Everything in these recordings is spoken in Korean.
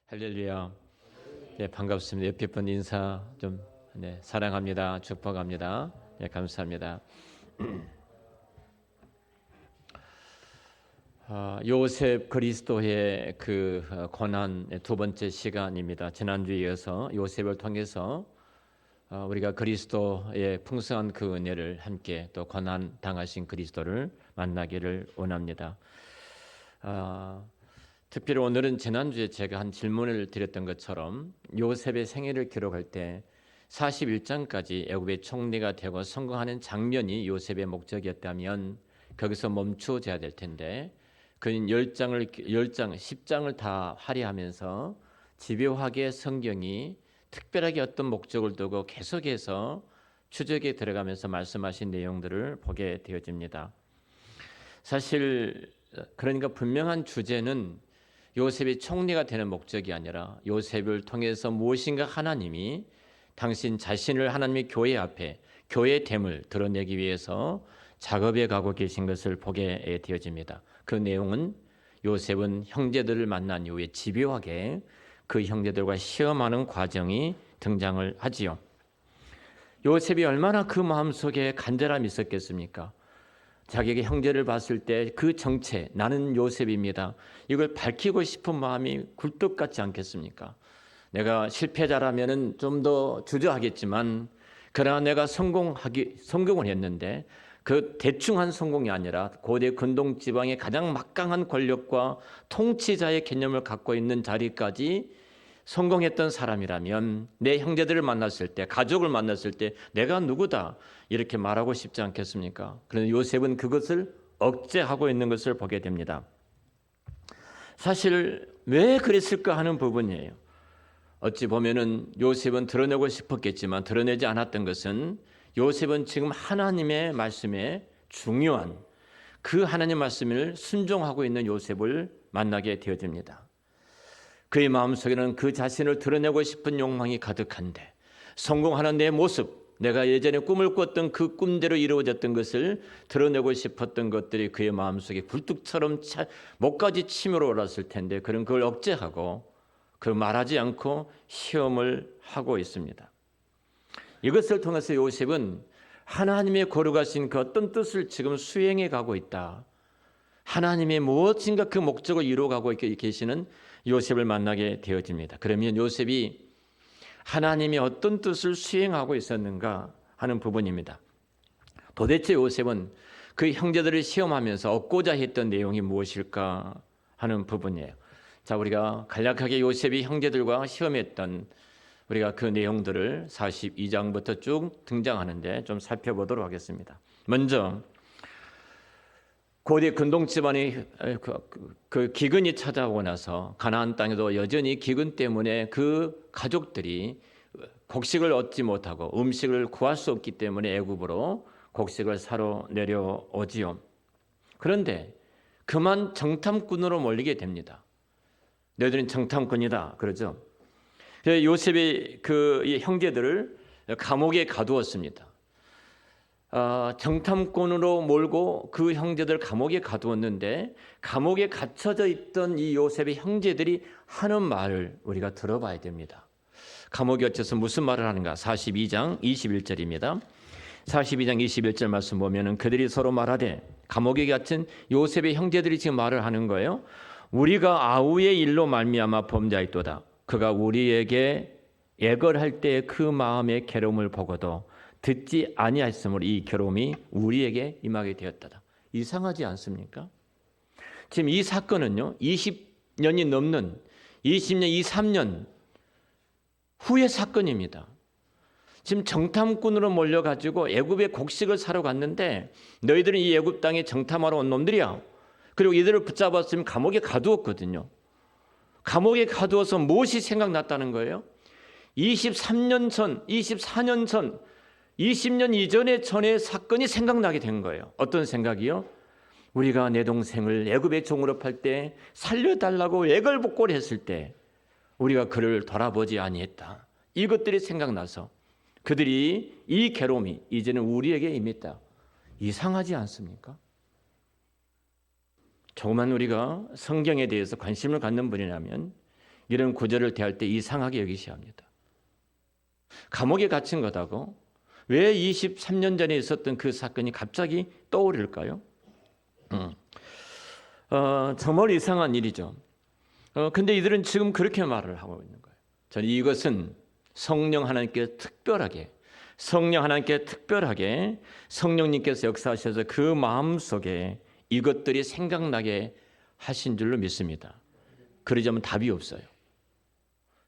할렐루야. 네, 반갑습니다. 옆에 분 인사 좀 사랑합니다. 축복합니다. 네, 감사합니다. 요셉 그리스도의 그 고난 두 번째 시간입니다. 지난주에 이어서 요셉을 통해서 우리가 그리스도의 풍성한 그 은혜를 함께 또 고난 당하신 그리스도를 만나기를 원합니다. 특별히 오늘은 지난주에 제가 한 질문을 드렸던 것처럼 요셉의 생애를 기록할 때 41장까지 애굽의 총리가 되고 성공하는 장면이 요셉의 목적이었다면 거기서 멈춰져야 될 텐데 그는 10장을 다 할애하면서 집요하게 성경이 특별하게 어떤 목적을 두고 계속해서 추적에 들어가면서 말씀하신 내용들을 보게 되어집니다. 사실 그러니까 분명한 주제는 요셉이 총리가 되는 목적이 아니라 요셉을 통해서 무엇인가 하나님이 당신 자신을 하나님의 교회 앞에 교회의 됨을 드러내기 위해서 작업해 가고 계신 것을 보게 되어집니다. 그 내용은 요셉은 형제들을 만난 이후에 집요하게 그 형제들과 시험하는 과정이 등장을 하지요. 요셉이 얼마나 그 마음속에 간절함이 있었겠습니까? 자기에게 형제를 봤을 때 그 정체, 나는 요셉입니다. 이걸 밝히고 싶은 마음이 굴뚝 같지 않겠습니까? 내가 실패자라면 좀 더 주저하겠지만 그러나 내가 성공을 했는데 그 대충한 성공이 아니라 고대 근동 지방의 가장 막강한 권력과 통치자의 개념을 갖고 있는 자리까지 성공했던 사람이라면 내 형제들을 만났을 때, 가족을 만났을 때 내가 누구다 이렇게 말하고 싶지 않겠습니까? 그런데 요셉은 그것을 억제하고 있는 것을 보게 됩니다. 사실 왜 그랬을까 하는 부분이에요. 어찌 보면은 요셉은 드러내고 싶었겠지만 드러내지 않았던 것은 요셉은 지금 하나님의 말씀에 중요한 그 하나님 말씀을 순종하고 있는 요셉을 만나게 되어집니다. 그의 마음속에는 그 자신을 드러내고 싶은 욕망이 가득한데 성공하는 내 모습, 내가 예전에 꿈을 꿨던 그 꿈대로 이루어졌던 것을 드러내고 싶었던 것들이 그의 마음속에 굴뚝처럼 목까지 치밀어 올랐을 텐데 그런 그걸 억제하고 그걸 말하지 않고 시험을 하고 있습니다. 이것을 통해서 요셉은 하나님의 거룩하신 그 어떤 뜻을 지금 수행해 가고 있다. 하나님의 무엇인가 그 목적을 이루어가고 계시는 요셉을 만나게 되어집니다. 그러면 요셉이 하나님의 어떤 뜻을 수행하고 있었는가 하는 부분입니다. 도대체 요셉은 그 형제들을 시험하면서 얻고자 했던 내용이 무엇일까 하는 부분이에요. 자, 우리가 간략하게 요셉이 형제들과 시험했던 우리가 그 내용들을 42장부터 쭉 등장하는데 좀 살펴보도록 하겠습니다. 먼저 고대 근동 집안의 그 기근이 찾아오고 나서 가나안 땅에도 여전히 기근 때문에 그 가족들이 곡식을 얻지 못하고 음식을 구할 수 없기 때문에 애굽으로 곡식을 사러 내려오지요. 그런데 그만 정탐꾼으로 몰리게 됩니다. 너희들은 정탐꾼이다 그러죠. 요셉이 그 형제들을 감옥에 가두었습니다. 정탐꾼으로 몰고 그 형제들 감옥에 가두었는데 감옥에 갇혀져 있던 이 요셉의 형제들이 하는 말을 우리가 들어봐야 됩니다. 감옥에 갇혀서 무슨 말을 하는가? 42장 21절입니다. 42장 21절 말씀 보면은 그들이 서로 말하되 감옥에 갇힌 요셉의 형제들이 지금 말을 하는 거예요. 우리가 아우의 일로 말미암아 범죄하였도다. 그가 우리에게 애걸할 때 그 마음의 괴로움을 보고도 듣지 아니하였으므로 이 괴로움이 우리에게 임하게 되었다. 이상하지 않습니까? 지금 이 사건은요 20년이 넘는 20년, 23년 후의 사건입니다. 지금 정탐꾼으로 몰려가지고 애굽의 곡식을 사러 갔는데 너희들은 이 애굽 땅에 정탐하러 온 놈들이야. 그리고 이들을 붙잡았으면 감옥에 가두었거든요. 감옥에 가두어서 무엇이 생각났다는 거예요? 23년 전, 24년 전 20년 이전의 전의 사건이 생각나게 된 거예요. 어떤 생각이요? 우리가 내 동생을 애굽의 종으로 팔 때 살려달라고 애걸복걸 했을 때 우리가 그를 돌아보지 아니했다. 이것들이 생각나서 그들이 이 괴로움이 이제는 우리에게 임했다. 이상하지 않습니까? 조금만 우리가 성경에 대해서 관심을 갖는 분이라면 이런 구절을 대할 때 이상하게 여기셔야 합니다. 감옥에 갇힌 것하고 왜 23년 전에 있었던 그 사건이 갑자기 떠오를까요? 정말 이상한 일이죠. 근데 이들은 지금 그렇게 말을 하고 있는 거예요. 저는 이것은 성령 하나님께 특별하게 성령님께서 역사하셔서 그 마음속에 이것들이 생각나게 하신 줄로 믿습니다. 그러자면 답이 없어요.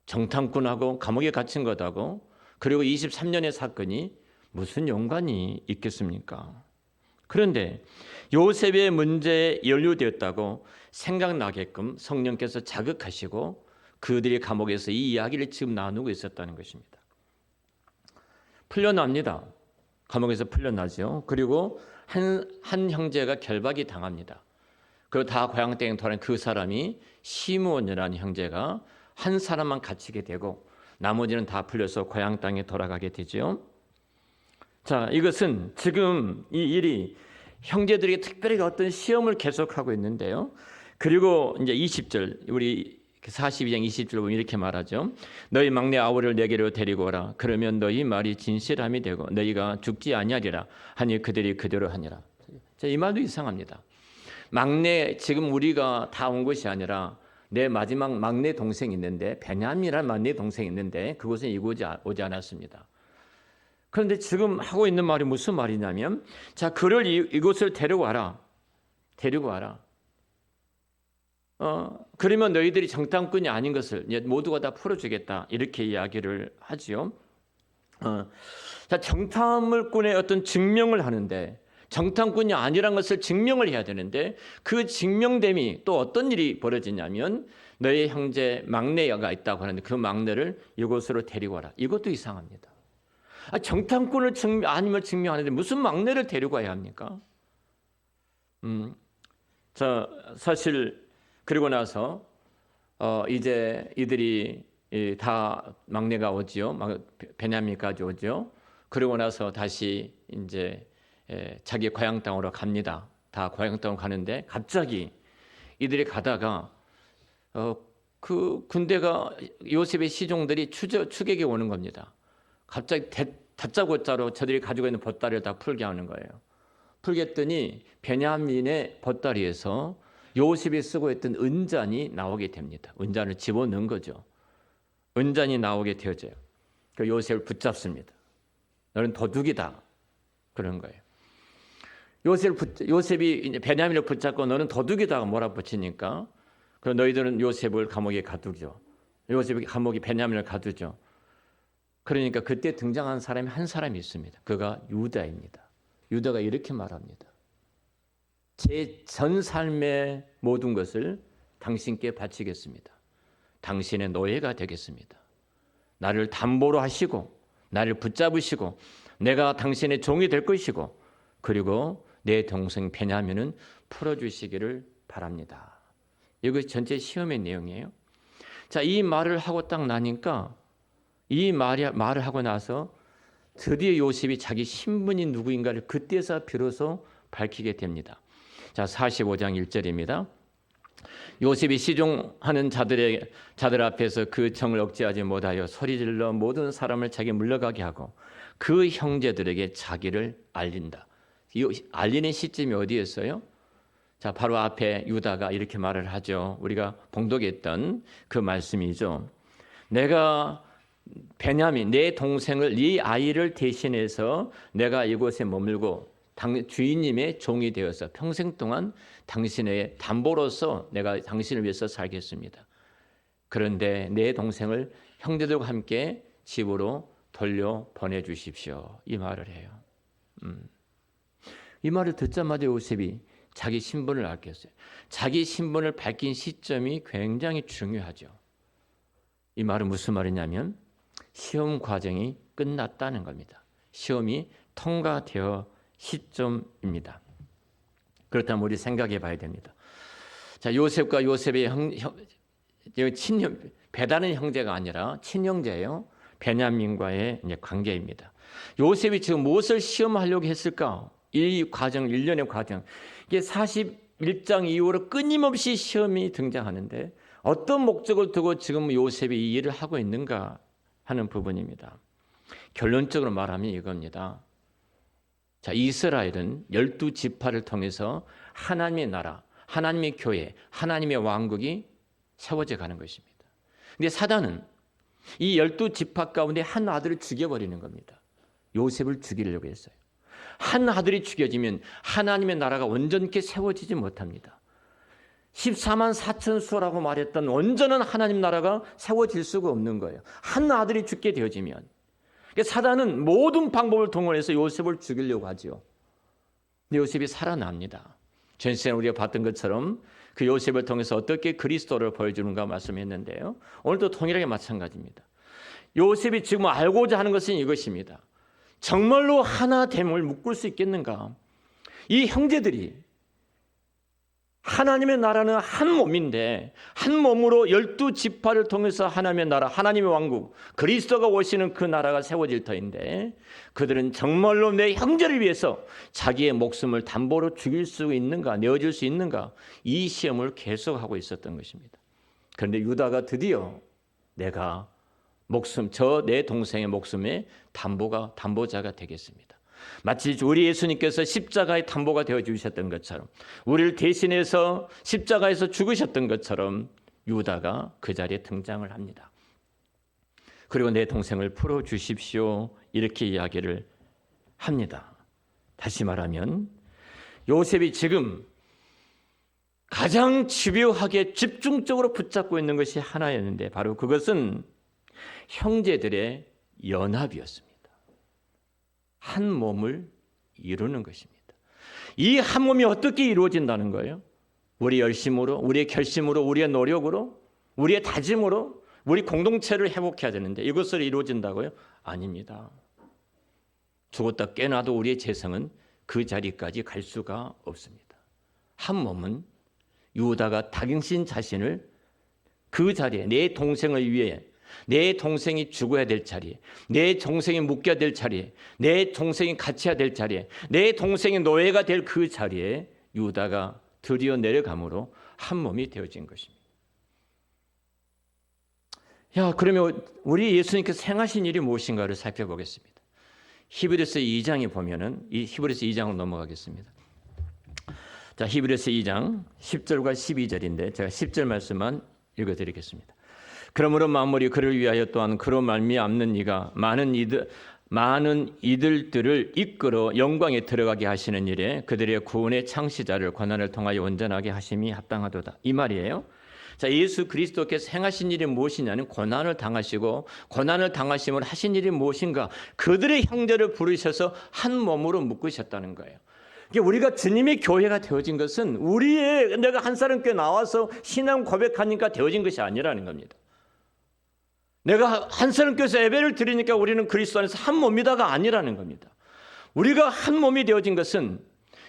정탐꾼하고 감옥에 갇힌 것하고 그리고 23년의 사건이 무슨 연관이 있겠습니까? 그런데 요셉의 문제에 연루되었다고 생각나게끔 성령께서 자극하시고 그들이 감옥에서 이 이야기를 지금 나누고 있었다는 것입니다. 풀려납니다. 감옥에서 풀려나죠. 그리고 한 형제가 결박이 당합니다. 그 다 고향 땅에 돌아온 그 사람이 시므온이라는 형제가 한 사람만 갇히게 되고 나머지는 다 풀려서 고향 땅에 돌아가게 되죠. 자, 이것은 지금 이 일이 형제들에게 특별히 어떤 시험을 계속하고 있는데요. 그리고 이제 20절 우리 42장 20절 보면 이렇게 말하죠. 너희 막내 아우를 내게로 데리고 오라. 그러면 너희 말이 진실함이 되고 너희가 죽지 아니하리라 하니 그들이 그대로 하니라. 자, 이 말도 이상합니다. 막내 지금 우리가 다 온 것이 아니라 내 마지막 막내 동생이 있는데 베냐민이라는 막내 동생이 있는데 그곳은 오지 않았습니다. 그런데 지금 하고 있는 말이 무슨 말이냐면 자 그를 이곳을 데려와라. 그러면 너희들이 정탐꾼이 아닌 것을 모두가 다 풀어주겠다 이렇게 이야기를 하지요. 자 정탐꾼의 어떤 증명을 하는데 정탐꾼이 아니란 것을 증명을 해야 되는데 그 증명됨이 또 어떤 일이 벌어지냐면 너희 형제 막내가 있다고 하는데 그 막내를 이곳으로 데리고 와라. 이것도 이상합니다. 정탐꾼을 아니면 증명하는데 무슨 막내를 데리고 와야 합니까? 자 사실 그리고 나서 이제 이들이 다 막내가 오지요. 베냐민까지 오죠. 그리고 나서 다시 이제 자기 고향 땅으로 갑니다. 다 고향 땅으로 가는데 갑자기 이들이 가다가 그 군대가 요셉의 시종들이 추격에 오는 겁니다. 갑자기 다짜고짜로 저들이 가지고 있는 보따리를 다 풀게 하는 거예요. 풀게 했더니 베냐민의 보따리에서 요셉이 쓰고 있던 은잔이 나오게 됩니다. 은잔을 집어넣은 거죠. 은잔이 나오게 되어져요. 그 요셉을 붙잡습니다. 너는 도둑이다. 그런 거예요. 요셉이 이제 베냐민을 붙잡고 너는 도둑이다 몰아붙이니까 그 너희들은 요셉을 감옥에 가두죠. 요셉이 감옥에 베냐민을 가두죠. 그러니까 그때 등장한 사람이 한 사람이 있습니다. 그가 유다입니다. 유다가 이렇게 말합니다. 제 전 삶의 모든 것을 당신께 바치겠습니다. 당신의 노예가 되겠습니다. 나를 담보로 하시고 나를 붙잡으시고 내가 당신의 종이 될 것이고 그리고 내 동생 베냐민은 풀어주시기를 바랍니다. 이것이 전체 시험의 내용이에요. 자, 이 말을 하고 딱 나니까 이 말을 하고 나서 드디어 요셉이 자기 신분이 누구인가를 그때서 비로소 밝히게 됩니다. 자, 45장 1절입니다. 요셉이 시종하는 자들 앞에서 그 정을 억제하지 못하여 소리질러 모든 사람을 자기 물러가게 하고 그 형제들에게 자기를 알린다. 이 알리는 시점이 어디였어요? 자, 바로 앞에 유다가 이렇게 말을 하죠. 우리가 봉독했던 그 말씀이죠. 내가 베냐민 내 동생을 네 아이를 대신해서 내가 이곳에 머물고 주인님의 종이 되어서 평생 동안 당신의 담보로서 내가 당신을 위해서 살겠습니다. 그런데 내 동생을 형제들과 함께 집으로 돌려 보내주십시오. 이 말을 해요. 이 말을 듣자마자 요셉이 자기 신분을 알겠어요. 자기 신분을 밝힌 시점이 굉장히 중요하죠. 이 말은 무슨 말이냐면 시험 과정이 끝났다는 겁니다. 시험이 통과되어 시점입니다. 그렇다면 우리 생각해 봐야 됩니다. 자, 요셉과 요셉의 친형, 배다른 형제가 아니라 친형제예요. 베냐민과의 관계입니다. 요셉이 지금 무엇을 시험하려고 했을까? 이 과정, 1년의 과정. 이게 41장 이후로 끊임없이 시험이 등장하는데 어떤 목적을 두고 지금 요셉이 이 일을 하고 있는가 하는 부분입니다. 결론적으로 말하면 이겁니다. 자, 이스라엘은 12지파를 통해서 하나님의 나라, 하나님의 교회, 하나님의 왕국이 세워져 가는 것입니다. 근데 사단은 이 12지파 가운데 한 아들을 죽여버리는 겁니다. 요셉을 죽이려고 했어요. 한 아들이 죽여지면 하나님의 나라가 온전케 세워지지 못합니다. 14만 4천 수라고 말했던 온전한 하나님 나라가 세워질 수가 없는 거예요. 한 아들이 죽게 되어지면. 사단은 모든 방법을 동원해서 요셉을 죽이려고 하죠. 근데 요셉이 살아납니다. 전시에 우리가 봤던 것처럼 그 요셉을 통해서 어떻게 그리스도를 보여주는가 말씀했는데요. 오늘도 동일하게 마찬가지입니다. 요셉이 지금 알고자 하는 것은 이것입니다. 정말로 하나됨을 묶을 수 있겠는가? 이 형제들이 하나님의 나라는 한 몸인데 한 몸으로 12지파를 통해서 하나님의 나라, 하나님의 왕국, 그리스도가 오시는 그 나라가 세워질 터인데 그들은 정말로 내 형제를 위해서 자기의 목숨을 담보로 죽일 수 있는가, 내어줄 수 있는가, 이 시험을 계속하고 있었던 것입니다. 그런데 유다가 드디어 내가 내 동생의 목숨의 담보자가 되겠습니다. 마치 우리 예수님께서 십자가의 담보가 되어 주셨던 것처럼, 우리를 대신해서 십자가에서 죽으셨던 것처럼 유다가 그 자리에 등장을 합니다. 그리고 내 동생을 풀어주십시오, 이렇게 이야기를 합니다. 다시 말하면 요셉이 지금 가장 집요하게 집중적으로 붙잡고 있는 것이 하나였는데 바로 그것은 형제들의 연합이었습니다. 한 몸을 이루는 것입니다. 이 한 몸이 어떻게 이루어진다는 거예요? 우리 열심으로, 우리의 결심으로, 우리의 노력으로, 우리의 다짐으로 우리 공동체를 회복해야 되는데 이것으로 이루어진다고요? 아닙니다. 죽었다 깨어나도 우리의 재성은 그 자리까지 갈 수가 없습니다. 한 몸은 유다가 당신 자신을 그 자리에 내 동생을 위해, 내 동생이 죽어야 될 자리에, 내 동생이 묶여야 될 자리에, 내 동생이 갇혀야 될 자리에, 내 동생이 노예가 될 그 자리에 유다가 드디어 내려감으로 한 몸이 되어진 것입니다. 그러면 우리 예수님께서 행하신 일이 무엇인가를 살펴보겠습니다. 히브리서 2장에 보면은, 이 히브리서 2장으로 넘어가겠습니다. 자, 히브리서 2장 10절과 12절인데 제가 10절 말씀만 읽어드리겠습니다. 그러므로 만물이 그를 위하여 또한 그로 말미암는 이가 많은 이들들을 이끌어 영광에 들어가게 하시는 일에 그들의 구원의 창시자를 고난을 통하여 온전하게 하심이 합당하도다, 이 말이에요. 자, 예수 그리스도께서 행하신 일이 무엇이냐는 고난을 당하시고, 고난을 당하심을 하신 일이 무엇인가? 그들의 형제를 부르셔서 한 몸으로 묶으셨다는 거예요. 우리가 주님의 교회가 되어진 것은 내가 한 사람 교회 나와서 신앙 고백하니까 되어진 것이 아니라는 겁니다. 내가 한 사람 교회에서 예배를 드리니까 우리는 그리스도 안에서 한 몸이다가 아니라는 겁니다. 우리가 한 몸이 되어진 것은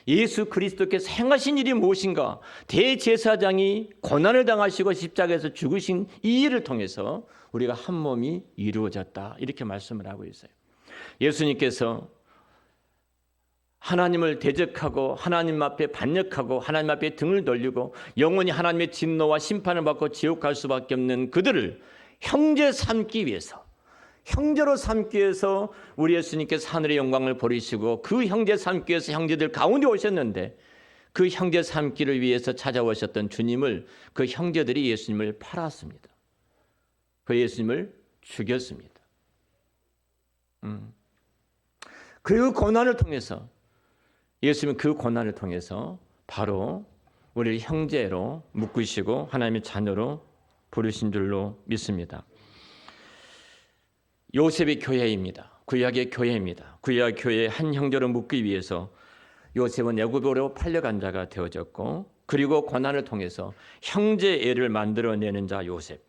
예수 그리스도께서 행하신 일이 무엇인가? 대제사장이 고난을 당하시고 십자가에서 죽으신 이 일을 통해서 우리가 한 몸이 이루어졌다, 이렇게 말씀을 하고 있어요. 예수님께서 하나님을 대적하고 하나님 앞에 반역하고 하나님 앞에 등을 돌리고 영원히 하나님의 진노와 심판을 받고 지옥 갈 수밖에 없는 그들을 형제 삼기 위해서, 형제로 삼기 위해서 우리 예수님께서 하늘의 영광을 버리시고 그 형제 삼기 위해서 형제들 가운데 오셨는데, 그 형제 삼기를 위해서 찾아오셨던 주님을 그 형제들이 예수님을 팔았습니다. 그 예수님을 죽였습니다. 그 고난을 통해서, 예수님은 그 고난을 통해서 바로 우리를 형제로 묶으시고 하나님의 자녀로 부르신 줄로 믿습니다. 요셉의 교회입니다. 구약의 교회입니다. 구약 교회의 한 형제로 묶기 위해서 요셉은 애굽으로 팔려간 자가 되어졌고, 그리고 고난을 통해서 형제애를 만들어내는 자 요셉,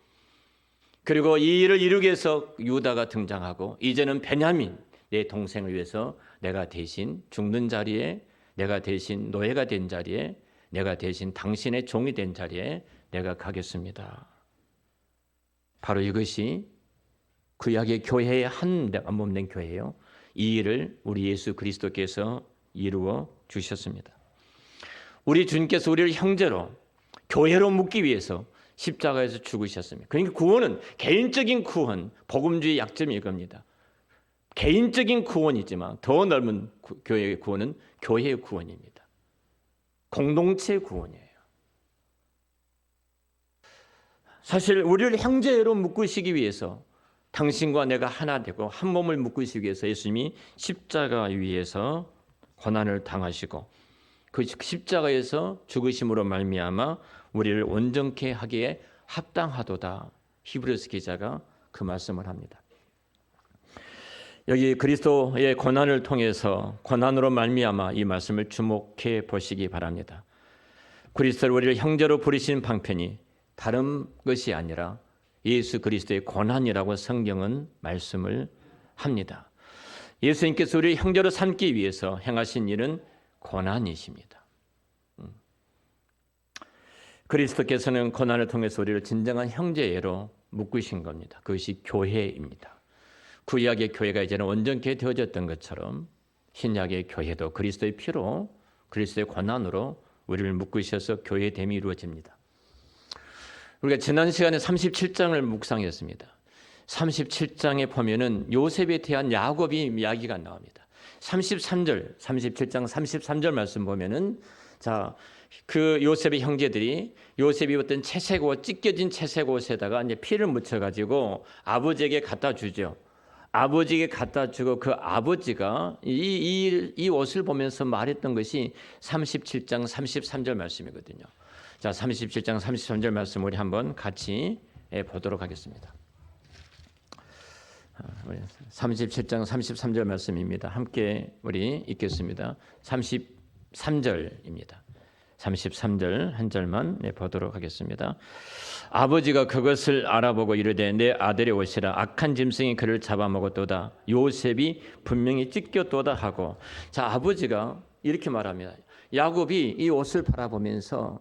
그리고 이 일을 이루기 위해서 유다가 등장하고, 이제는 베냐민, 내 동생을 위해서 내가 대신 죽는 자리에, 내가 대신 노예가 된 자리에, 내가 대신 당신의 종이 된 자리에 내가 가겠습니다. 바로 이것이 구약의 교회의 한 몸 된 교회예요. 이 일을 우리 예수 그리스도께서 이루어 주셨습니다. 우리 주님께서 우리를 형제로, 교회로 묶기 위해서 십자가에서 죽으셨습니다. 그러니까 구원은 개인적인 구원, 복음주의 약점이 이겁니다. 개인적인 구원이지만 더 넓은 교회의 구원은 교회의 구원입니다. 공동체 구원이에요. 사실 우리를 형제로 묶으시기 위해서 당신과 내가 하나 되고 한 몸을 묶으시기 위해서 예수님이 십자가 위에서 고난을 당하시고 그 십자가에서 죽으심으로 말미암아 우리를 온전케 하기에 합당하도다. 히브리서 기자가 그 말씀을 합니다. 여기 그리스도의 고난을 통해서 고난으로 말미암아 이 말씀을 주목해 보시기 바랍니다. 그리스도를 우리를 형제로 부르신 방편이 다른 것이 아니라 예수 그리스도의 고난이라고 성경은 말씀을 합니다. 예수님께서 우리를 형제로 삼기 위해서 행하신 일은 고난이십니다. 그리스도께서는 고난을 통해서 우리를 진정한 형제로 묶으신 겁니다. 그것이 교회입니다. 구약의 교회가 이제는 온전케 되어졌던 것처럼 신약의 교회도 그리스도의 피로 그리스도의 고난으로 우리를 묶으셔서 교회됨이 이루어집니다. 우리가 지난 시간에 37장을 묵상했습니다. 37장에 보면은 요셉에 대한 야곱이 이야기가 나옵니다. 37장 33절 말씀 보면은 그 요셉의 형제들이 요셉이 입었던 채색 옷, 찢겨진 채색 옷에다가 이제 피를 묻혀 가지고 아버지에게 갖다 주죠. 아버지에게 갖다 주고 그 아버지가 이 옷을 보면서 말했던 것이 37장 33절 말씀이거든요. 자, 37장 33절 말씀 우리 한번 같이 보도록 하겠습니다. 37장 33절 말씀입니다. 함께 우리 읽겠습니다. 33절입니다. 33절 한 절만 보도록 하겠습니다. 아버지가 그것을 알아보고 이르되 내 아들의 옷이라 악한 짐승이 그를 잡아먹었도다. 요셉이 분명히 찢겼도다 하고, 자, 아버지가 이렇게 말합니다. 야곱이 이 옷을 바라보면서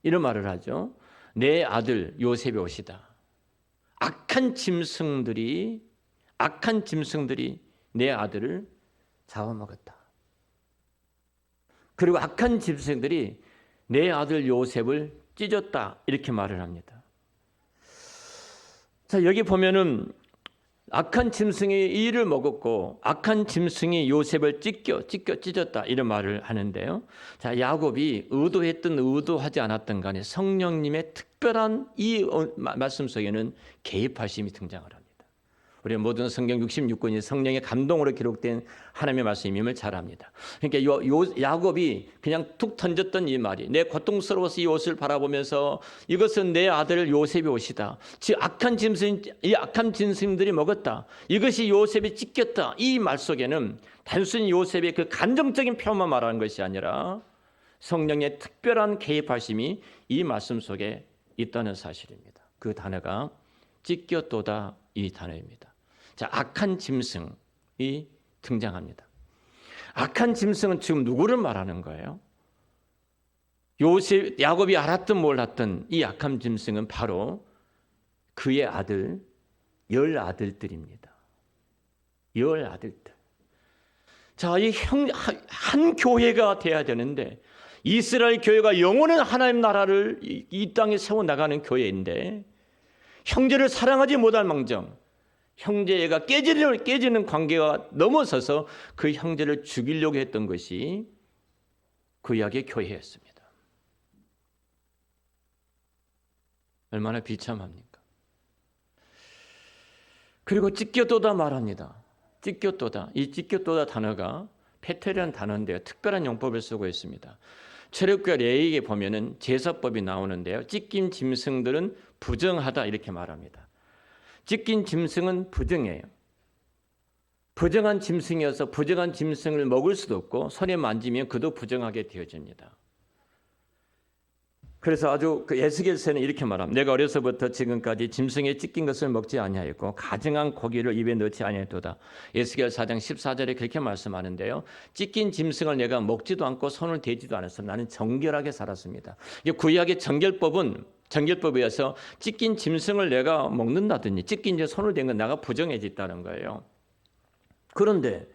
이런 말을 하죠. 내 아들 요셉의 옷이다. 악한 짐승들이 내 아들을 잡아먹었다. 그리고 악한 짐승들이 내 아들 요셉을 찢었다. 이렇게 말을 합니다. 자, 여기 보면은 악한 짐승이 이를 먹었고 악한 짐승이 요셉을 찢었다 이런 말을 하는데요. 자, 야곱이 의도했든 의도하지 않았든 간에 성령님의 특별한 이 말씀 속에는 개입하심이 등장을 합니다. 우리 모든 성경 66권이 성령의 감동으로 기록된 하나님의 말씀임을 잘 압니다. 그러니까 야곱이 그냥 툭 던졌던 이 말이 내 고통스러워서 이 옷을 바라보면서 이것은 내 아들 요셉의 옷이다. 즉 이 악한 짐승들이 먹었다. 이것이 요셉이 찢겼다. 이 말 속에는 단순히 요셉의 그 감정적인 표현만 말하는 것이 아니라 성령의 특별한 개입하심이 이 말씀 속에 있다는 사실입니다. 그 단어가 찢겼도다 이 단어입니다. 자, 악한 짐승이 등장합니다. 악한 짐승은 지금 누구를 말하는 거예요? 야곱이 알았든 몰랐든 이 악한 짐승은 바로 그의 아들, 10아들들입니다. 10아들들. 자, 한 교회가 돼야 되는데 이스라엘 교회가 영원한 하나님 나라를 이 땅에 세워나가는 교회인데 형제를 사랑하지 못할 망정 형제가 깨지는 관계가 넘어서서 그 형제를 죽이려고 했던 것이 구약의 교회였습니다. 얼마나 비참합니까? 그리고 찢겼도다 말합니다. 찢겼도다. 이 찢겼도다 단어가 페테라는 단어인데요. 특별한 용법을 쓰고 있습니다. 철학과 레이에 보면은 제사법이 나오는데요. 찢긴 짐승들은 부정하다 이렇게 말합니다. 찢긴 짐승은 부정해요. 부정한 짐승이어서 부정한 짐승을 먹을 수도 없고 손에 만지면 그도 부정하게 되어집니다. 그래서 아주 에스겔서는 이렇게 말합니다. 내가 어려서부터 지금까지 짐승에 찢긴 것을 먹지 아니하였고 가증한 고기를 입에 넣지 아니하였도다. 에스겔 4장 14절에 그렇게 말씀하는데요. 찢긴 짐승을 내가 먹지도 않고 손을 대지도 않았어. 나는 정결하게 살았습니다. 구약의 정결법이어서 찢긴 짐승을 내가 먹는다든지 찢긴 이제 손을 댄 건 내가 부정해졌다는 거예요. 그런데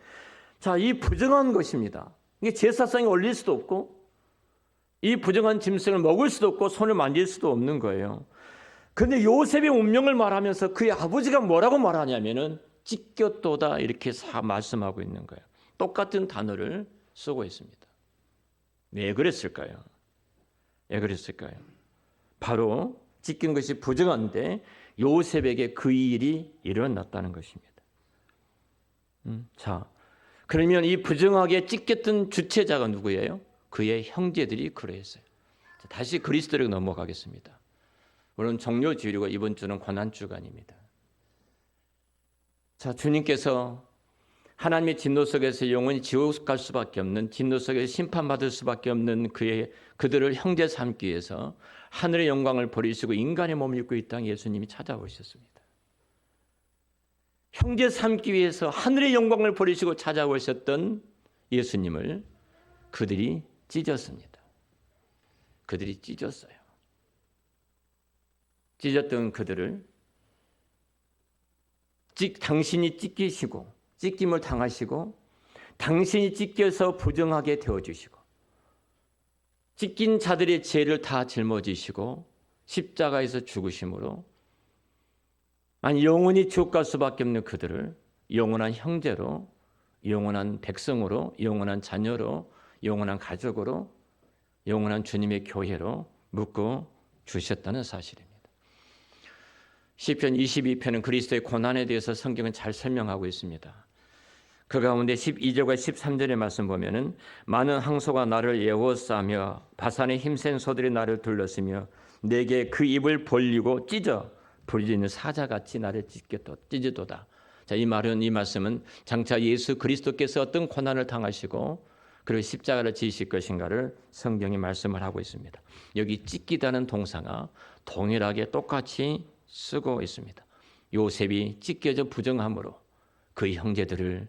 자, 이 부정한 것입니다. 이게 제사상에 올릴 수도 없고 이 부정한 짐승을 먹을 수도 없고 손을 만질 수도 없는 거예요. 그런데 요셉의 운명을 말하면서 그의 아버지가 뭐라고 말하냐면은 찢겼도다 이렇게 말씀하고 있는 거예요. 똑같은 단어를 쓰고 있습니다. 왜 그랬을까요? 왜 그랬을까요? 바로 찢긴 것이 부정한데 요셉에게 그 일이 일어났다는 것입니다. 자, 그러면 이 부정하게 찢겼던 주체자가 누구예요? 그의 형제들이 그러했어요. 자, 다시 그리스도로 넘어가겠습니다. 물론 종료주일이고 이번 주는 고난주간입니다. 자, 주님께서 하나님의 진노 속에서 영원히 지옥 갈 수밖에 없는, 진노 속에서 심판받을 수밖에 없는 그들을 형제 삼기 위해서 하늘의 영광을 버리시고 인간의 몸을 입고 이 땅에 예수님이 찾아오셨습니다. 형제 삼기 위해서 하늘의 영광을 버리시고 찾아오셨던 예수님을 그들이 찢었습니다. 그들이 찢었어요. 찢었던 그들을 당신이 찢김을 당하시고 당신이 찢겨서 부정하게 되어주시고 찢긴 자들의 죄를 다 짊어지시고 십자가에서 죽으심으로 영원히 지옥 갈 수밖에 없는 그들을 영원한 형제로, 영원한 백성으로, 영원한 자녀로, 영원한 가족으로, 영원한 주님의 교회로 묶어 주셨다는 사실입니다. 시편 22편은 그리스도의 고난에 대해서 성경은 잘 설명하고 있습니다. 그 가운데 12절과 13절의 말씀 보면은 많은 항소가 나를 에워싸며 바산의 힘센 소들이 나를 둘렀으며 내게 그 입을 벌리고 찢어 부리는 사자같이 나를 찢어도다. 자, 이 말씀은 장차 예수 그리스도께서 어떤 고난을 당하시고 그리고 십자가를 지으실 것인가를 성경이 말씀을 하고 있습니다. 여기 찢기다는 동사가 동일하게 똑같이 쓰고 있습니다. 요셉이 찢겨져 부정함으로 그 형제들을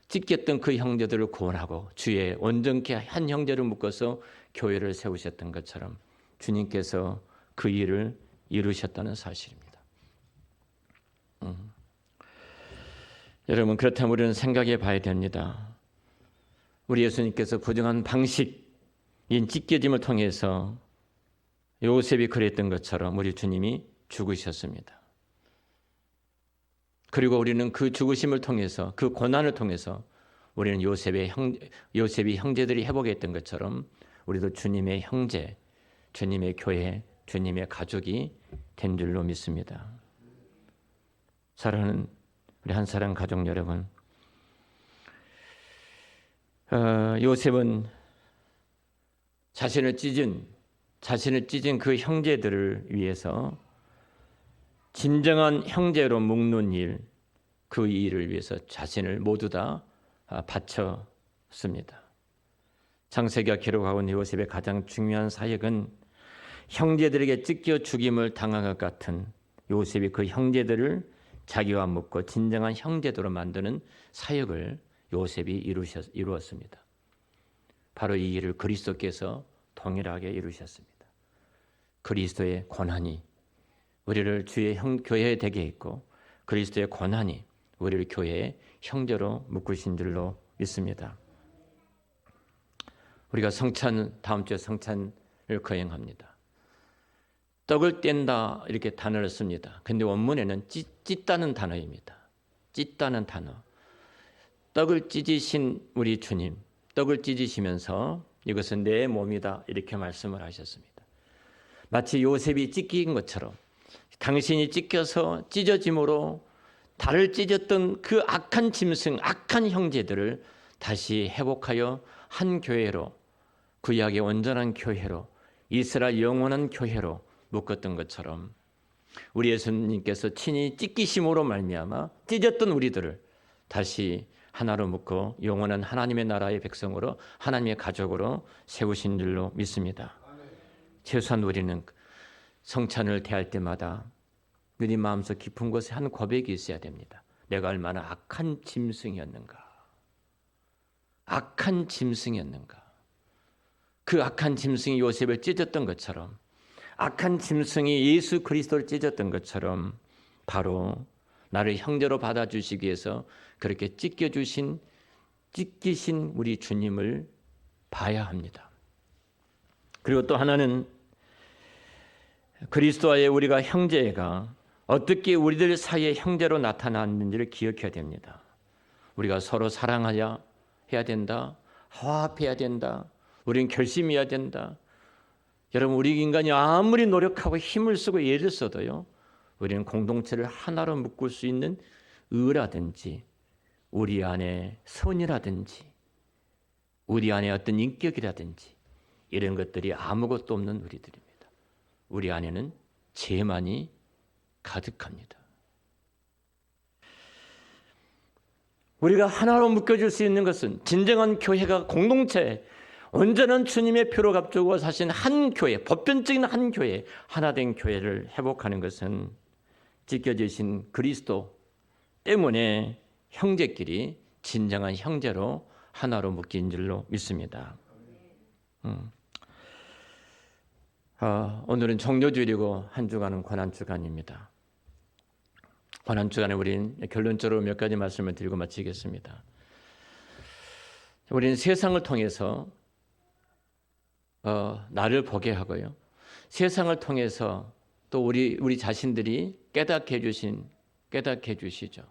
찢겼던 그 형제들을 구원하고 주의 온전케 한 형제를 묶어서 교회를 세우셨던 것처럼 주님께서 그 일을 이루셨다는 사실입니다. 여러분, 그렇다면 우리는 생각해 봐야 됩니다. 우리 예수님께서 부정한 방식인 찢겨짐을 통해서 요셉이 그랬던 것처럼 우리 주님이 죽으셨습니다. 그리고 우리는 그 죽으심을 통해서 그 고난을 통해서 우리는 요셉이 형제들이 회복했던 것처럼 우리도 주님의 형제, 주님의 교회, 주님의 가족이 된 줄로 믿습니다. 사랑하는 우리 한사랑 가족 여러분, 요셉은 자신을 찢은 그 형제들을 위해서 진정한 형제로 묶는 일, 그 일을 위해서 자신을 모두 다 바쳤습니다. 창세기가 기록하고 있는 요셉의 가장 중요한 사역은 형제들에게 찢겨 죽임을 당한 것 같은 요셉이 그 형제들을 자기와 묶고 진정한 형제도로 만드는 사역을 요셉이 이루었습니다. 바로 이 일을 그리스도께서 동일하게 이루셨습니다. 그리스도의 고난이 우리를 주의 교회에 되게 했고 그리스도의 고난이 우리를 교회의 형제로 묶으신 줄로 믿습니다. 우리가 다음 주에 성찬을 거행합니다. 떡을 뗀다 이렇게 단어를 씁니다. 그런데 원문에는 찢다는 단어입니다. 찢다는 단어. 떡을 찢으신 우리 주님, 떡을 찢으시면서 이것은 내 몸이다 이렇게 말씀을 하셨습니다. 마치 요셉이 찢긴 것처럼 당신이 찢겨서 찢어짐으로 달을 찢었던 그 악한 짐승, 악한 형제들을 다시 회복하여 한 교회로, 구약의 온전한 교회로, 이스라엘 영원한 교회로 묶었던 것처럼 우리 예수님께서 친히 찢기심으로 말미암아 찢었던 우리들을 다시 하나로 묶어 영원한 하나님의 나라의 백성으로 하나님의 가족으로 세우신 줄로 믿습니다. 최소한 우리는 성찬을 대할 때마다 우리 마음속 깊은 곳에 한 고백이 있어야 됩니다. 내가 얼마나 악한 짐승이었는가. 악한 짐승이었는가. 그 악한 짐승이 요셉을 찢었던 것처럼 악한 짐승이 예수 그리스도를 찢었던 것처럼 바로 나를 형제로 받아주시기 위해서 그렇게 찢기신 우리 주님을 봐야 합니다. 그리고 또 하나는 그리스도와의 우리가 형제가 어떻게 우리들 사이의 형제로 나타났는지를 기억해야 됩니다. 우리가 서로 사랑하야 해야 된다. 화합해야 된다. 우리는 결심해야 된다. 여러분, 우리 인간이 아무리 노력하고 힘을 쓰고 애를 써도요, 우리는 공동체를 하나로 묶을 수 있는 의라든지 우리 안에 선이라든지 우리 안에 어떤 인격이라든지 이런 것들이 아무것도 없는 우리들입니다. 우리 안에는 죄만이 가득합니다. 우리가 하나로 묶여질 수 있는 것은 진정한 교회가 공동체, 온전한 주님의 피로 값주고 사신 한 교회, 보편적인 한 교회, 하나된 교회를 회복하는 것은 지켜주신 그리스도 때문에 형제끼리 진정한 형제로 하나로 묶인 줄로 믿습니다. 오늘은 종료주일이고 한 주간은 고난주간입니다. 고난주간에 우리는 결론적으로 몇 가지 말씀을 드리고 마치겠습니다. 우리는 세상을 통해서 나를 보게 하고요, 세상을 통해서 또 우리 자신들이 깨닫게 해주시죠.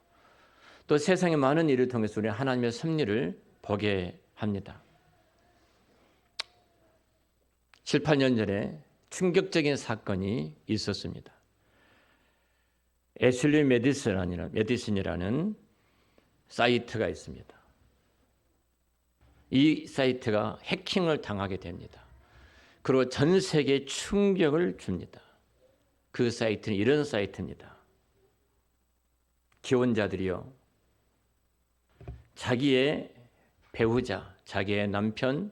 또 세상의 많은 일을 통해서 우리 하나님의 섭리를 보게 합니다. 7, 8년 전에 충격적인 사건이 있었습니다. 애슐리 메디슨이라는 사이트가 있습니다. 이 사이트가 해킹을 당하게 됩니다. 그리고 전 세계에 충격을 줍니다. 그 사이트는 이런 사이트입니다. 기혼자들이요, 자기의 배우자, 자기의 남편,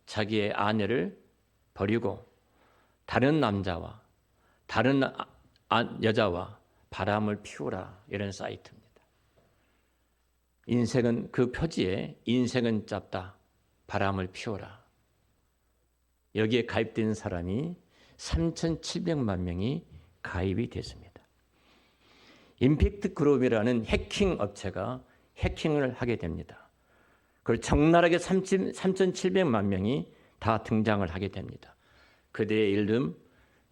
자기의 아내를 버리고 다른 남자와 다른 여자와 바람을 피우라, 이런 사이트입니다. 인생은 그 표지에 인생은 짧다, 바람을 피우라. 여기에 가입된 사람이 3,700만 명이 가입이 됐습니다. 임팩트 그룹이라는 해킹 업체가 해킹을 하게 됩니다. 그걸 적나라하게 3,700만 명이 다 등장을 하게 됩니다. 그들의 이름,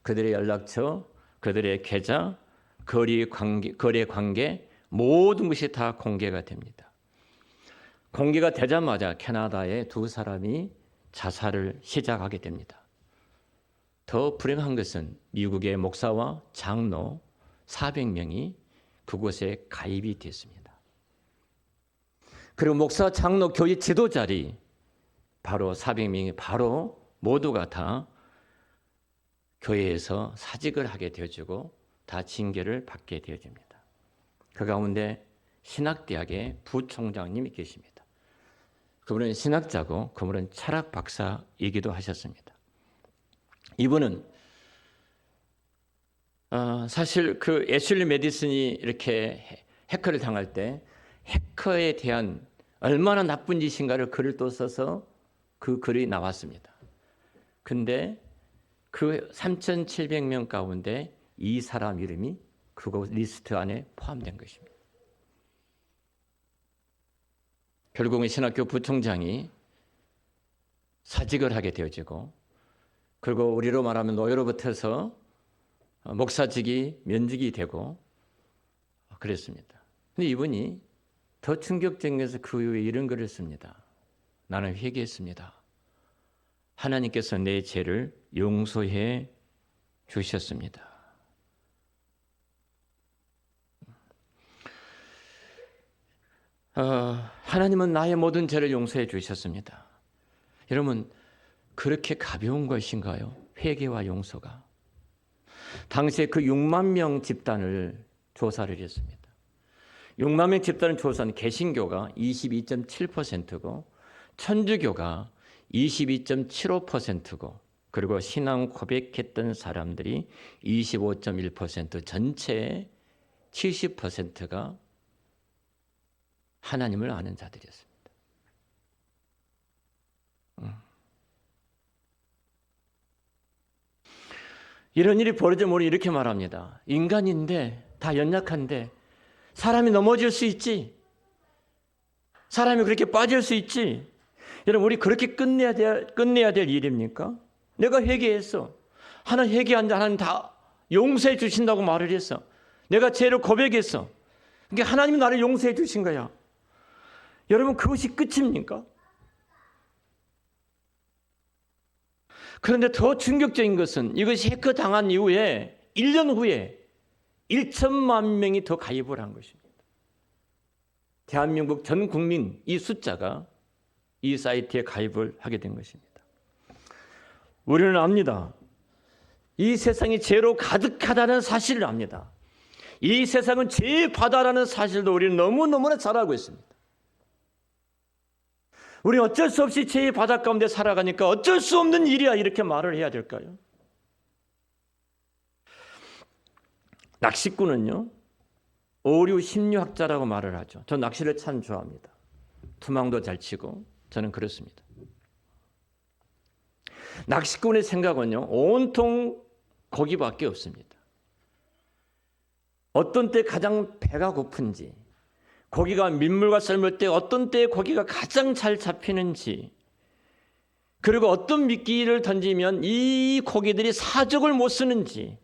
그들의 연락처, 그들의 계좌, 거래 관계 모든 것이 다 공개가 됩니다. 공개가 되자마자 캐나다의 두 사람이 자살을 시작하게 됩니다. 더 불행한 것은 미국의 목사와 장로 400명이 그곳에 가입이 됐습니다. 그리고 목사, 장로, 교회 지도자리 바로 400명이 바로 모두가 다 교회에서 사직을 하게 되어지고 다 징계를 받게 되어집니다. 그 가운데 신학대학의 부총장님이 계십니다. 그분은 신학자고 그분은 철학 박사이기도 하셨습니다. 이분은 사실 그 애슐리 메디슨이 이렇게 해커를 당할 때 해커에 대한 얼마나 나쁜 짓인가를 글을 또 써서 그 글이 나왔습니다. 근데 그 3,700명 가운데 이 사람 이름이 그곳 리스트 안에 포함된 것입니다. 결국은 신학교 부총장이 사직을 하게 되어지고, 그리고 우리로 말하면 노예로부터서 목사직이 면직이 되고 그랬습니다. 근데 이분이 더 충격적인 것은 그 이후에 이런 글을 씁니다. 나는 회개했습니다. 하나님께서 내 죄를 용서해 주셨습니다. 하나님은 나의 모든 죄를 용서해 주셨습니다. 여러분, 그렇게 가벼운 것인가요? 회개와 용서가. 당시에 그 6만 명 집단을 조사를 했습니다. 6만 명 집단을 조사한 개신교가 22.7%고 천주교가 22.75%고 그리고 신앙 고백했던 사람들이 25.1%, 전체의 70%가 하나님을 아는 자들이었습니다. 이런 일이 벌어지면 우리 이렇게 말합니다. 인간인데, 다 연약한데 사람이 넘어질 수 있지. 사람이 그렇게 빠질 수 있지. 여러분, 우리 그렇게 끝내야 될 일입니까? 내가 회개했어. 하나님 회개한 자 하나님 다 용서해 주신다고 말을 했어. 내가 죄를 고백했어. 그러니까 하나님이 나를 용서해 주신 거야. 여러분, 그것이 끝입니까? 그런데 더 충격적인 것은 이것이 해커당한 이후에 1년 후에 1천만 명이 더 가입을 한 것입니다. 대한민국 전 국민 이 숫자가 이 사이트에 가입을 하게 된 것입니다. 우리는 압니다. 이 세상이 죄로 가득하다는 사실을 압니다. 이 세상은 죄의 바다라는 사실도 우리는 너무너무나 잘 알고 있습니다. 우리 어쩔 수 없이 죄의 바다 가운데 살아가니까 어쩔 수 없는 일이야 이렇게 말을 해야 될까요? 낚시꾼은요, 오류 심리학자라고 말을 하죠. 전 낚시를 참 좋아합니다. 투망도 잘 치고 저는 그렇습니다. 낚시꾼의 생각은요, 온통 고기밖에 없습니다. 어떤 때 가장 배가 고픈지, 고기가 민물과 삶을 때 어떤 때에 고기가 가장 잘 잡히는지, 그리고 어떤 미끼를 던지면 이 고기들이 사족을 못 쓰는지,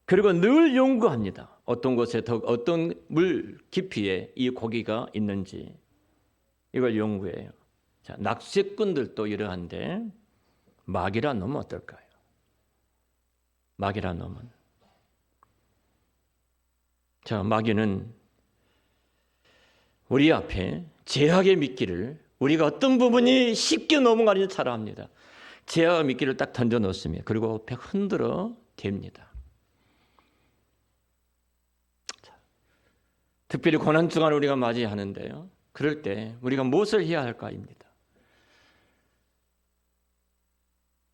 그리고 늘 연구합니다. 어떤 곳에 더 어떤 물 깊이에 이 고기가 있는지 이걸 연구해요. 자, 낚시꾼들도 이러한데 마귀라 놈은 어떨까요? 마귀라 놈은, 자, 마귀는 우리 앞에 죄악의 미끼를, 우리가 어떤 부분이 쉽게 넘어가는지 잘 압니다. 죄악의 미끼를 딱 던져 놓습니다. 그리고 배 흔들어 댑니다. 자, 특별히 고난주간을 우리가 맞이하는데요, 그럴 때 우리가 무엇을 해야 할까입니다.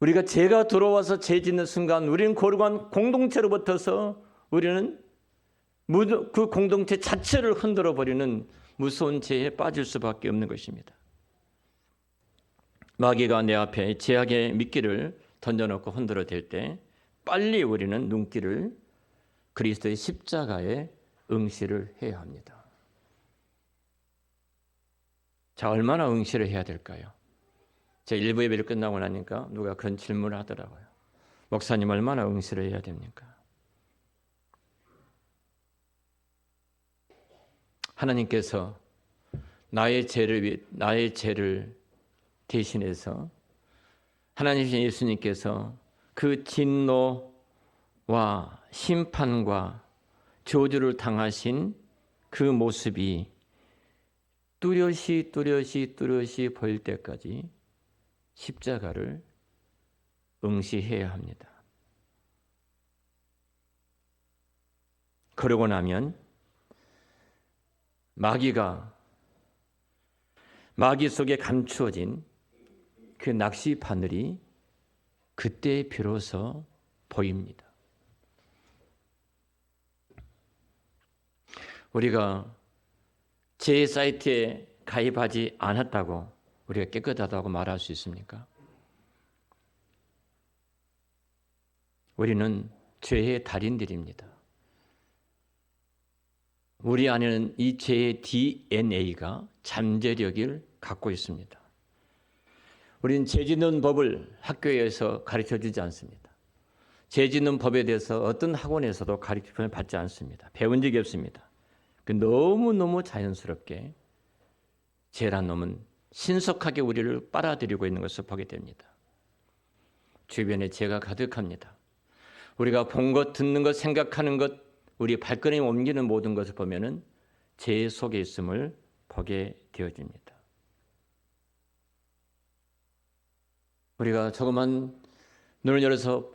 우리가 죄가 들어와서 죄 짓는 순간 우리는 거룩한 공동체로부터서 우리는 그 공동체 자체를 흔들어 버리는 무서운 죄에 빠질 수밖에 없는 것입니다. 마귀가 내 앞에 죄악의 미끼를 던져놓고 흔들어 댈 때 빨리 우리는 눈길을 그리스도의 십자가에 응시를 해야 합니다. 자, 얼마나 응시를 해야 될까요? 제 1부 예배를 끝나고 나니까 누가 그런 질문을 하더라고요. 목사님, 얼마나 응시를 해야 됩니까? 하나님께서 나의 죄를 대신해서 하나님이신 예수님께서 그 진노와 심판과 저주를 당하신 그 모습이 뚜렷이 보일 때까지 십자가를 응시해야 합니다. 그러고 나면 마귀 속에 감추어진 그 낚시 바늘이 그때 비로소 보입니다. 우리가 제 사이트에 가입하지 않았다고 우리가 깨끗하다고 말할 수 있습니까? 우리는 죄의 달인들입니다. 우리 안에는 이 죄의 DNA가 잠재력을 갖고 있습니다. 우리는 죄 짓는 법을 학교에서 가르쳐주지 않습니다. 죄 짓는 법에 대해서 어떤 학원에서도 가르침을 받지 않습니다. 배운 적이 없습니다. 너무너무 자연스럽게 죄란 놈은 신속하게 우리를 빨아들이고 있는 것을 보게 됩니다. 주변에 죄가 가득합니다. 우리가 본 것, 듣는 것, 생각하는 것, 우리 발걸음이 옮기는 모든 것을 보면은 죄 속에 있음을 보게 되어집니다. 우리가 조그만 눈을 열어서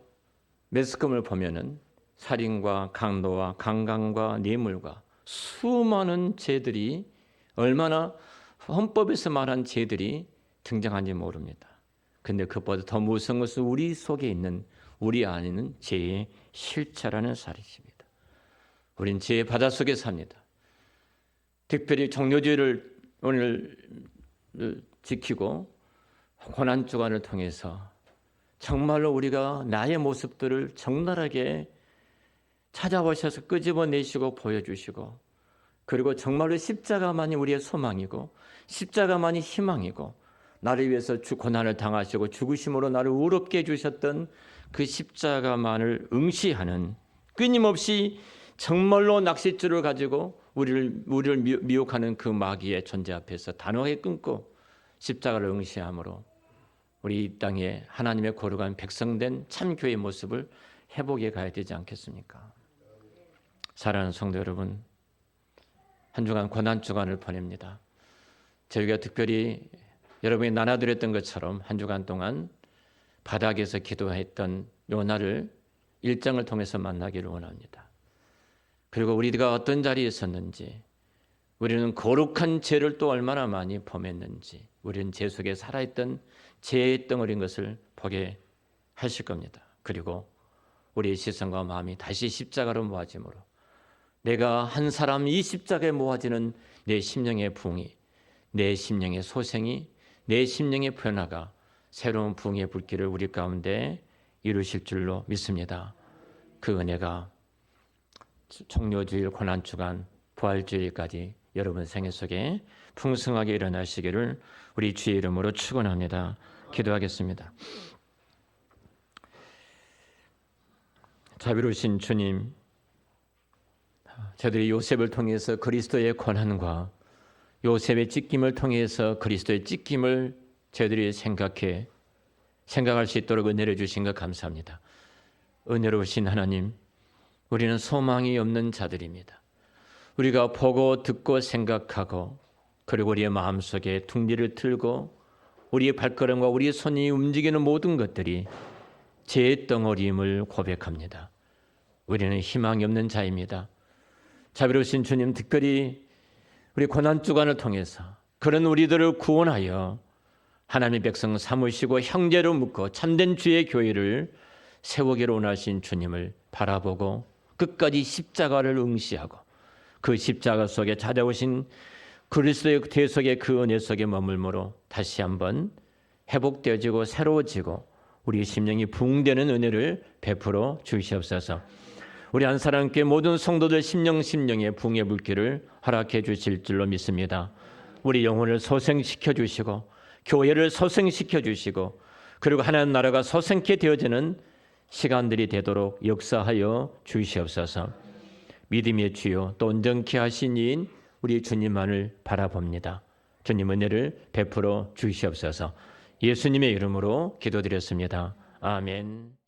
매스컴을 보면은 살인과 강도와 강간과 뇌물과 수많은 죄들이, 얼마나 헌법에서 말한 죄들이 등장한지 모릅니다. 근데 그것보다 더 무서운 것은 우리 속에 있는, 우리 안에 있는 죄의 실체라는 사실입니다. 우린 죄의 바다 속에 삽니다. 특별히 종료주의를 오늘 지키고 고난주간을 통해서 정말로 우리가 나의 모습들을 적나라하게 찾아오셔서 끄집어내시고 보여주시고, 그리고 정말로 십자가만이 우리의 소망이고 십자가만이 희망이고, 나를 위해서 고난을 당하시고 죽으심으로 나를 의롭게 해주셨던 그 십자가만을 응시하는, 끊임없이 정말로 낚싯줄을 가지고 우리를 미혹하는 그 마귀의 존재 앞에서 단호하게 끊고 십자가를 응시함으로 우리 이 땅에 하나님의 거룩한 백성된 참 교회의 모습을 회복해 가야 되지 않겠습니까? 사랑하는 성도 여러분, 한 주간 고난 주간을 보냅니다. 저희가 특별히 여러분이 나눠드렸던 것처럼 한 주간 동안 바닥에서 기도했던 요나를 일장을 통해서 만나기를 원합니다. 그리고 우리가 어떤 자리에 있었는지, 우리는 거룩한 죄를 또 얼마나 많이 범했는지, 우리는 죄 속에 살아있던 죄의 덩어리인 것을 보게 하실 겁니다. 그리고 우리의 시선과 마음이 다시 십자가로 모아짐으로 내가 한 사람 이 십자가에 모아지는 내 심령의 부흥이, 내 심령의 소생이, 내 심령의 변화가 새로운 부흥의 불길을 우리 가운데 이루실 줄로 믿습니다. 그 은혜가 종료주일, 고난주간, 부활주일까지 여러분 생애 속에 풍성하게 일어나시기를 우리 주의 이름으로 축원합니다. 기도하겠습니다. 자비로우신 주님, 저들이 요셉을 통해서 그리스도의 고난과 요셉의 찢김을 통해서 그리스도의 찢김을 저들이 생각할 수 있도록 은혜를 주신 것 감사합니다. 은혜로우신 하나님, 우리는 소망이 없는 자들입니다. 우리가 보고 듣고 생각하고 그리고 우리의 마음속에 둥지를 틀고 우리의 발걸음과 우리의 손이 움직이는 모든 것들이 죄의 덩어리임을 고백합니다. 우리는 희망이 없는 자입니다. 자비로우신 주님, 특별히 우리 고난주간을 통해서 그런 우리들을 구원하여 하나님의 백성 삼으시고 형제로 묶어 참된 주의 교회를 세우기로 원하신 주님을 바라보고 끝까지 십자가를 응시하고 그 십자가 속에 찾아오신 그리스도의 대속의 그 은혜 속에 머물므로 다시 한번 회복되어지고 새로워지고 우리 심령이 부흥되는 은혜를 베풀어 주시옵소서. 우리 한 사람께 모든 성도들 심령의 부흥의 불길을 허락해 주실 줄로 믿습니다. 우리 영혼을 소생시켜 주시고 교회를 소생시켜 주시고 그리고 하나님 나라가 소생케 되어지는 시간들이 되도록 역사하여 주시옵소서. 믿음의 주요 또 온전케 하신 이인 우리 주님만을 바라봅니다. 주님 은혜를 베풀어 주시옵소서. 예수님의 이름으로 기도드렸습니다. 아멘.